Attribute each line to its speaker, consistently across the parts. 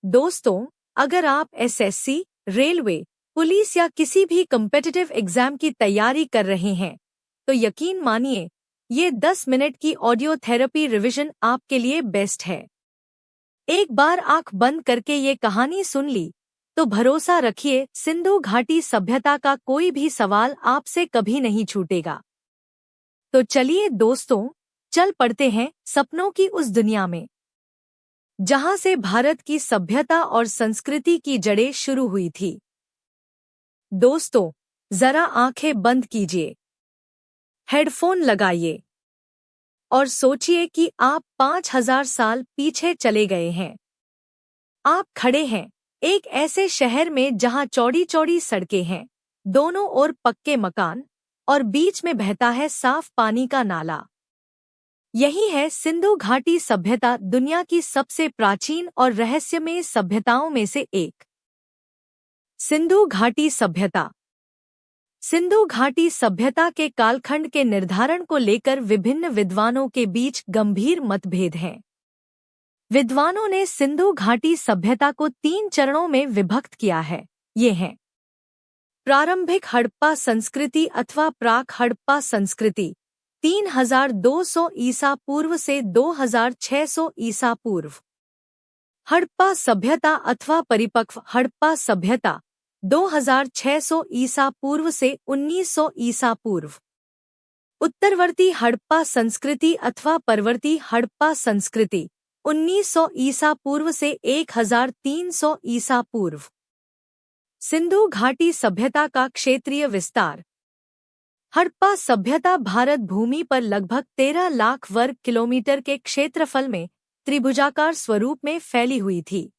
Speaker 1: दोस्तों, अगर आप एसएससी, रेलवे, पुलिस या किसी भी कम्पिटिटिव एग्जाम की तैयारी कर रहे हैं, तो यकीन मानिए ये 10 मिनट की ऑडियो थेरेपी रिवीजन आपके लिए बेस्ट है। एक बार आंख बंद करके ये कहानी सुन ली, तो भरोसा रखिए सिंधु घाटी सभ्यता का कोई भी सवाल आपसे कभी नहीं छूटेगा। तो चलिए दोस्तों, चल पड़ते हैं सपनों की उस दुनिया में, जहां से भारत की सभ्यता और संस्कृति की जड़ें शुरू हुई थी। दोस्तों, जरा आंखें बंद कीजिए, हेडफोन लगाइए और सोचिए कि आप 5000 साल पीछे चले गए हैं। आप खड़े हैं एक ऐसे शहर में जहां चौड़ी चौड़ी सड़कें हैं, दोनों ओर पक्के मकान और बीच में बहता है साफ पानी का नाला। यही है सिंधु घाटी सभ्यता, दुनिया की सबसे प्राचीन और रहस्यमय सभ्यताओं में से एक। सिंधु घाटी सभ्यता। सिंधु घाटी सभ्यता के कालखंड के निर्धारण को लेकर विभिन्न विद्वानों के बीच गंभीर मतभेद हैं। विद्वानों ने सिंधु घाटी सभ्यता को 3 चरणों में विभक्त किया है। ये हैं: प्रारंभिक हड़प्पा संस्कृति अथवा प्राक हड़प्पा संस्कृति 3200 ईसा पूर्व से 2600 ईसा पूर्व। हड़प्पा सभ्यता अथवा परिपक्व हड़प्पा सभ्यता 2600 ईसा पूर्व से 1900 ईसा पूर्व। उत्तरवर्ती हड़प्पा संस्कृति अथवा परवर्ती हड़प्पा संस्कृति 1900 ईसा पूर्व से 1300 ईसा पूर्व। सिंधु घाटी सभ्यता का क्षेत्रीय विस्तार। हड़प्पा सभ्यता भारत भूमि पर लगभग 13 लाख वर्ग किलोमीटर के क्षेत्रफल में त्रिभुजाकार स्वरूप में फैली हुई थी।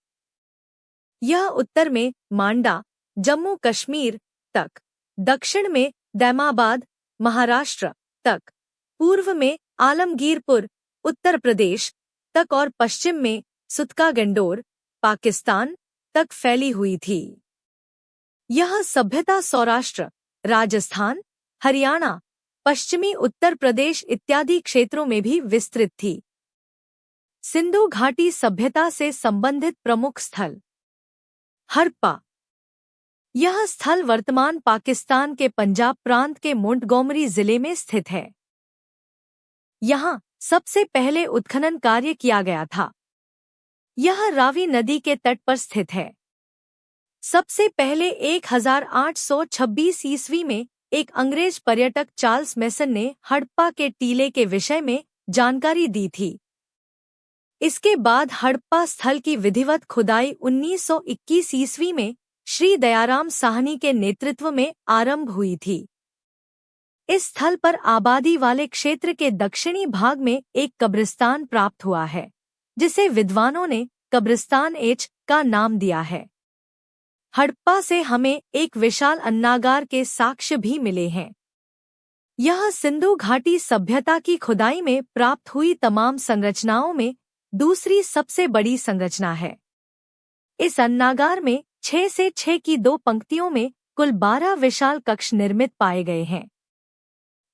Speaker 1: यह उत्तर में मांडा, जम्मू कश्मीर तक, दक्षिण में दैमाबाद, महाराष्ट्र तक, पूर्व में आलमगीरपुर, उत्तर प्रदेश तक और पश्चिम में सुतका-गंडोर, पाकिस्तान तक फैली हुई थी। यह सभ्यता सौराष्ट्र, राजस्थान, हरियाणा, पश्चिमी उत्तर प्रदेश इत्यादि क्षेत्रों में भी विस्तृत थी। सिंधु घाटी सभ्यता से संबंधित प्रमुख स्थल। हड़प्पा। यह स्थल वर्तमान पाकिस्तान के पंजाब प्रांत के मोंटगोमरी जिले में स्थित है। यहाँ सबसे पहले उत्खनन कार्य किया गया था। यह रावी नदी के तट पर स्थित है। सबसे पहले 1826 ईस्वी में एक अंग्रेज पर्यटक चार्ल्स मेसन ने हड़प्पा के टीले के विषय में जानकारी दी थी। इसके बाद हड़प्पा स्थल की विधिवत खुदाई 1921 ईस्वी में श्री दयाराम साहनी के नेतृत्व में आरंभ हुई थी। इस स्थल पर आबादी वाले क्षेत्र के दक्षिणी भाग में एक कब्रिस्तान प्राप्त हुआ है, जिसे विद्वानों ने कब्रिस्तान एच का नाम दिया है। हड़प्पा से हमें एक विशाल अन्नागार के साक्ष्य भी मिले हैं। यह सिंधु घाटी सभ्यता की खुदाई में प्राप्त हुई तमाम संरचनाओं में दूसरी सबसे बड़ी संरचना है। इस अन्नागार में 6 से 6 की 2 पंक्तियों में कुल 12 विशाल कक्ष निर्मित पाए गए हैं।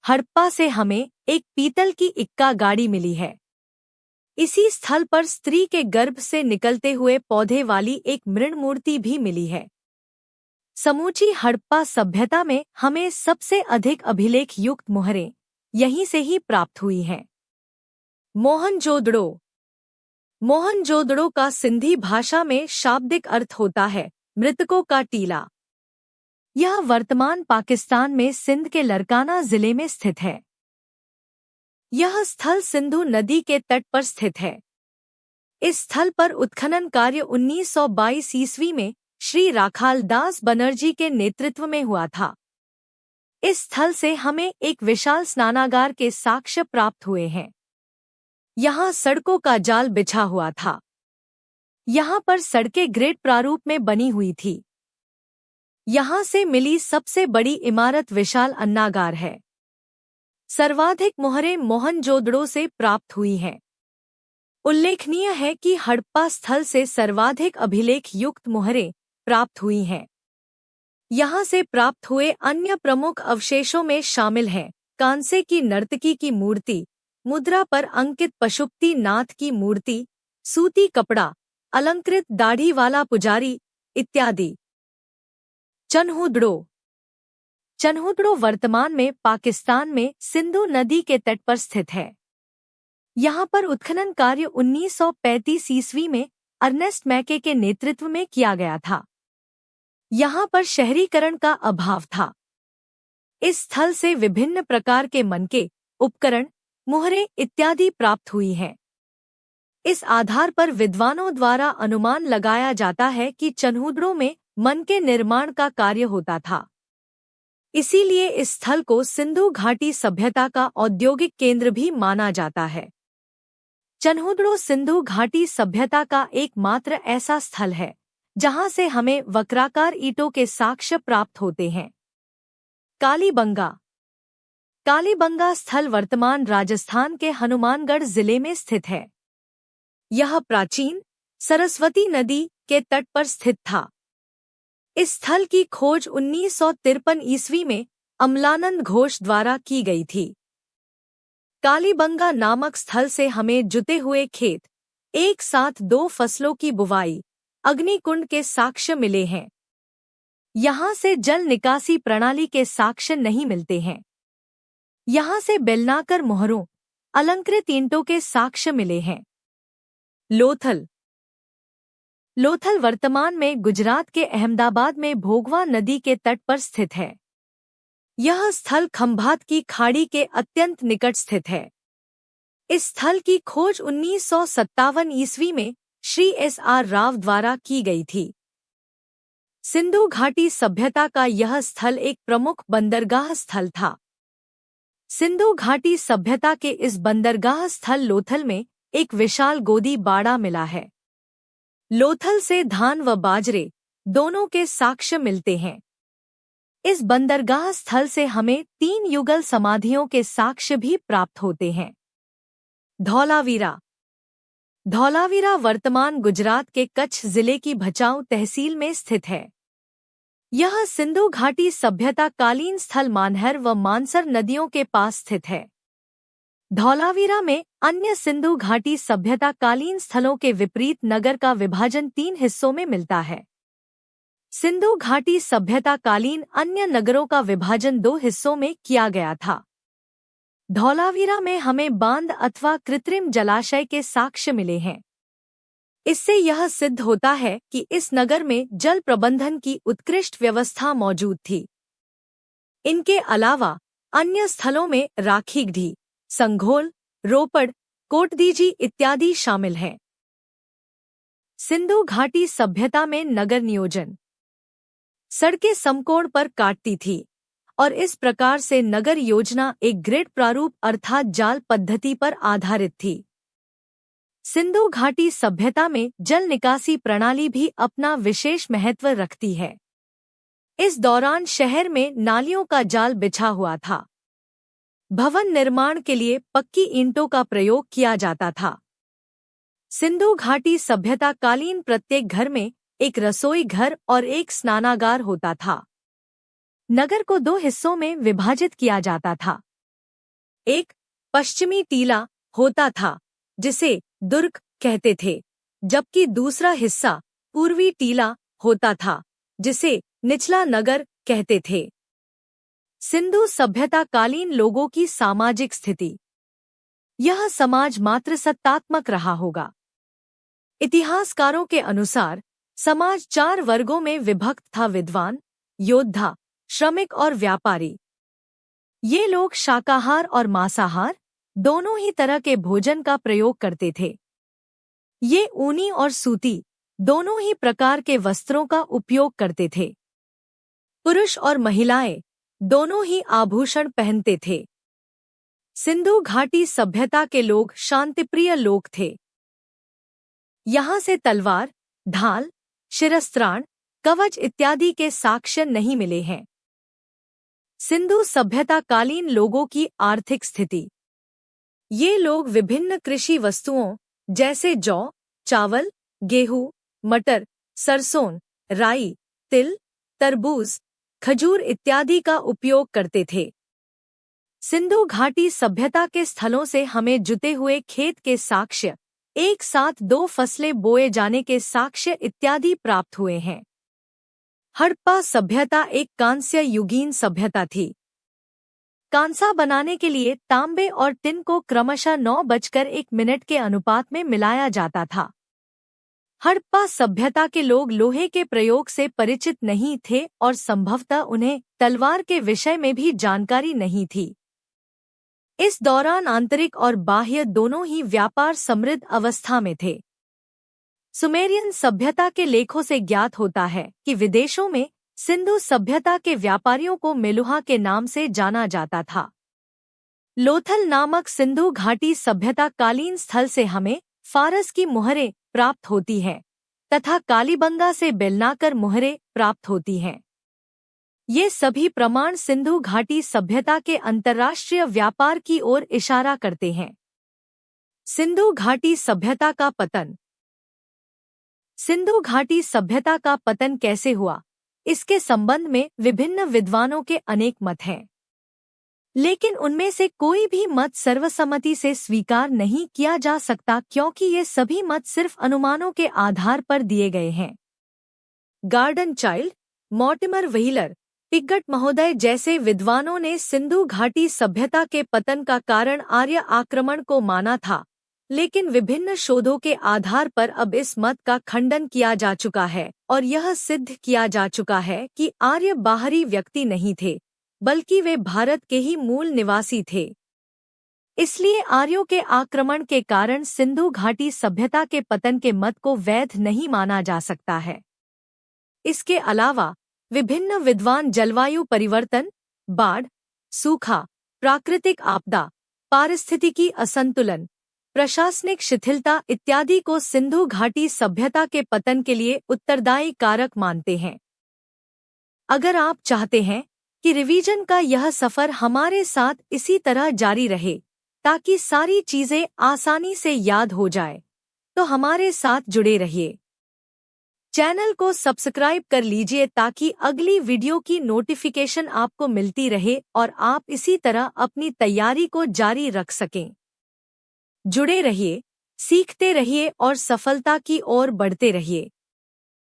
Speaker 1: हड़प्पा से हमें एक पीतल की इक्का गाड़ी मिली है। इसी स्थल पर स्त्री के गर्भ से निकलते हुए पौधे वाली एक मृण मूर्ति भी मिली है। समूची हड़प्पा सभ्यता में हमें सबसे अधिक अभिलेख युक्त मुहरें यहीं से ही प्राप्त हुई हैं। मोहनजोदड़ो। मोहनजोदड़ो का सिंधी भाषा में शाब्दिक अर्थ होता है मृतकों का टीला। यह वर्तमान पाकिस्तान में सिंध के लरकाना जिले में स्थित है। यह स्थल सिंधु नदी के तट पर स्थित है। इस स्थल पर उत्खनन कार्य 1922 ईस्वी में श्री राखाल दास बनर्जी के नेतृत्व में हुआ था। इस स्थल से हमें एक विशाल स्नानागार के साक्ष्य प्राप्त हुए हैं। यहाँ सड़कों का जाल बिछा हुआ था। यहाँ पर सड़कें ग्रिड प्रारूप में बनी हुई थी। यहाँ से मिली सबसे बड़ी इमारत विशाल अन्नागार है। सर्वाधिक मोहरें मोहनजोदड़ो से प्राप्त हुई हैं। उल्लेखनीय है कि हड़प्पा स्थल से सर्वाधिक अभिलेख युक्त मोहरें प्राप्त हुई हैं। यहाँ से प्राप्त हुए अन्य प्रमुख अवशेषों में शामिल हैं कांसे की नर्तकी की मूर्ति, मुद्रा पर अंकित पशुपति नाथ की मूर्ति, सूती कपड़ा, अलंकृत दाढ़ी वाला पुजारी इत्यादि। चन्हूदड़ो। चन्हूदड़ो वर्तमान में पाकिस्तान में सिंधु नदी के तट पर स्थित है। यहाँ पर उत्खनन कार्य 1935 ईस्वी में अर्नेस्ट मैके के नेतृत्व में किया गया था। यहाँ पर शहरीकरण का अभाव था। इस स्थल से विभिन्न प्रकार के मनके, उपकरण, मुहरें इत्यादि प्राप्त हुई हैं। इस आधार पर विद्वानों द्वारा अनुमान लगाया जाता है कि चन्हूदड़ो में मनके निर्माण का कार्य होता था। इसीलिए इस स्थल को सिंधु घाटी सभ्यता का औद्योगिक केंद्र भी माना जाता है। चन्हूदड़ो सिंधु घाटी सभ्यता का एकमात्र ऐसा स्थल है जहां से हमें वक्राकार ईंटों के साक्ष्य प्राप्त होते हैं। कालीबंगा। कालीबंगा स्थल वर्तमान राजस्थान के हनुमानगढ़ जिले में स्थित है। यह प्राचीन सरस्वती नदी के तट पर स्थित था। इस स्थल की खोज 1953 ईस्वी में अमलानंद घोष द्वारा की गई थी। कालीबंगा नामक स्थल से हमें जुते हुए खेत, एक साथ 2 फसलों की बुवाई, अग्निकुंड के साक्ष्य मिले हैं। यहाँ से जल निकासी प्रणाली के साक्ष्य नहीं मिलते हैं। यहाँ से बेलनाकर मोहरों, अलंकृत ईंटों के साक्ष्य मिले हैं। लोथल। लोथल वर्तमान में गुजरात के अहमदाबाद में भोगवा नदी के तट पर स्थित है। यह स्थल खंभात की खाड़ी के अत्यंत निकट स्थित है। इस स्थल की खोज 1957 ईस्वी में श्री S.R. राव द्वारा की गई थी। सिंधु घाटी सभ्यता का यह स्थल एक प्रमुख बंदरगाह स्थल था। सिंधु घाटी सभ्यता के इस बंदरगाह स्थल लोथल में एक विशाल गोदी बाड़ा मिला है। लोथल से धान व बाजरे दोनों के साक्ष्य मिलते हैं। इस बंदरगाह स्थल से हमें 3 युगल समाधियों के साक्ष्य भी प्राप्त होते हैं। धौलावीरा। धौलावीरा वर्तमान गुजरात के कच्छ जिले की भचाऊ तहसील में स्थित है। यह सिंधु घाटी सभ्यता कालीन स्थल मानहर व मानसर नदियों के पास स्थित है। धौलावीरा में अन्य सिंधु घाटी सभ्यता कालीन स्थलों के विपरीत नगर का विभाजन 3 हिस्सों में मिलता है। सिंधु घाटी सभ्यता कालीन अन्य नगरों का विभाजन 2 हिस्सों में किया गया था। धौलावीरा में हमें बांध अथवा कृत्रिम जलाशय के साक्ष्य मिले हैं। इससे यह सिद्ध होता है कि इस नगर में जल प्रबंधन की उत्कृष्ट व्यवस्था मौजूद थी। इनके अलावा अन्य स्थलों में राखीगढ़ी, संघोल, रोपड़, कोटदीजी इत्यादि शामिल हैं। सिंधु घाटी सभ्यता में नगर नियोजन। सड़कें समकोण पर काटती थी और इस प्रकार से नगर योजना एक ग्रिड प्रारूप अर्थात जाल पद्धति पर आधारित थी। सिंधु घाटी सभ्यता में जल निकासी प्रणाली भी अपना विशेष महत्व रखती है। इस दौरान शहर में नालियों का जाल बिछा हुआ था। भवन निर्माण के लिए पक्की ईंटों का प्रयोग किया जाता था। सिंधु घाटी सभ्यता कालीन प्रत्येक घर में एक रसोई घर और एक स्नानागार होता था। नगर को 2 हिस्सों में विभाजित किया जाता था। एक पश्चिमी टीला होता था जिसे दुर्ग कहते थे, जबकि दूसरा हिस्सा पूर्वी टीला होता था जिसे निचला नगर कहते थे। सिंधु सभ्यता कालीन लोगों की सामाजिक स्थिति। यह समाज मात्र सत्तात्मक रहा होगा। इतिहासकारों के अनुसार समाज 4 वर्गों में विभक्त था: विद्वान, योद्धा, श्रमिक और व्यापारी। ये लोग शाकाहार और मांसाहार दोनों ही तरह के भोजन का प्रयोग करते थे। ये ऊनी और सूती दोनों ही प्रकार के वस्त्रों का उपयोग करते थे। पुरुष और महिलाएं दोनों ही आभूषण पहनते थे। सिंधु घाटी सभ्यता के लोग शांतिप्रिय लोग थे। यहाँ से तलवार, ढाल, शिरस्त्राण, कवच इत्यादि के साक्ष्य नहीं मिले हैं। सिंधु सभ्यता कालीन लोगों की आर्थिक स्थिति। ये लोग विभिन्न कृषि वस्तुओं जैसे जौ, चावल, गेहूं, मटर, सरसों, राई, तिल, तरबूज, खजूर इत्यादि का उपयोग करते थे। सिंधु घाटी सभ्यता के स्थलों से हमें जुते हुए खेत के साक्ष्य एक साथ 2 फसलें बोए जाने के साक्ष्य इत्यादि प्राप्त हुए हैं। हड़प्पा सभ्यता एक कांस्य युगीन सभ्यता थी। कांसा बनाने के लिए तांबे और टिन को क्रमशः 9:01 के अनुपात में मिलाया जाता था। हड़प्पा सभ्यता के लोग लोहे के प्रयोग से परिचित नहीं थे और संभवतः उन्हें तलवार के विषय में भी जानकारी नहीं थी। इस दौरान आंतरिक और बाह्य दोनों ही व्यापार समृद्ध अवस्था में थे। सुमेरियन सभ्यता के लेखों से ज्ञात होता है कि विदेशों में सिंधु सभ्यता के व्यापारियों को मेलुहा के नाम से जाना जाता था। लोथल नामक सिंधु घाटी सभ्यता कालीन स्थल से हमें फारस की मुहरें प्राप्त होती हैं तथा कालीबंगा से बेलनाकर मुहरें प्राप्त होती हैं। ये सभी प्रमाण सिंधु घाटी सभ्यता के अंतर्राष्ट्रीय व्यापार की ओर इशारा करते हैं। सिंधु घाटी सभ्यता का पतन। सिंधु घाटी सभ्यता का पतन कैसे हुआ, इसके संबंध में विभिन्न विद्वानों के अनेक मत हैं, लेकिन उनमें से कोई भी मत सर्वसम्मति से स्वीकार नहीं किया जा सकता क्योंकि ये सभी मत सिर्फ अनुमानों के आधार पर दिए गए हैं। Garden child, Mortimer wheeler, Piggott महोदय जैसे विद्वानों ने सिंधु घाटी सभ्यता के पतन का कारण आर्य आक्रमण को माना था, लेकिन विभिन्न शोधों के आधार पर अब इस मत का खंडन किया जा चुका है और यह सिद्ध किया जा चुका है कि आर्य बाहरी व्यक्ति नहीं थे, बल्कि वे भारत के ही मूल निवासी थे। इसलिए आर्यों के आक्रमण के कारण सिंधु घाटी सभ्यता के पतन के मत को वैध नहीं माना जा सकता है। इसके अलावा विभिन्न विद्वान जलवायु परिवर्तन, बाढ़, सूखा, प्राकृतिक आपदा, पारिस्थितिकी असंतुलन, प्रशासनिक शिथिलता इत्यादि को सिंधु घाटी सभ्यता के पतन के लिए उत्तरदायी कारक मानते हैं। अगर आप चाहते हैं कि रिवीजन का यह सफर हमारे साथ इसी तरह जारी रहे ताकि सारी चीजें आसानी से याद हो जाए, तो हमारे साथ जुड़े रहिए। चैनल को सब्सक्राइब कर लीजिए ताकि अगली वीडियो की नोटिफिकेशन आपको मिलती रहे और आप इसी तरह अपनी तैयारी को जारी रख सकें। जुड़े रहिए, सीखते रहिए और सफलता की ओर बढ़ते रहिए।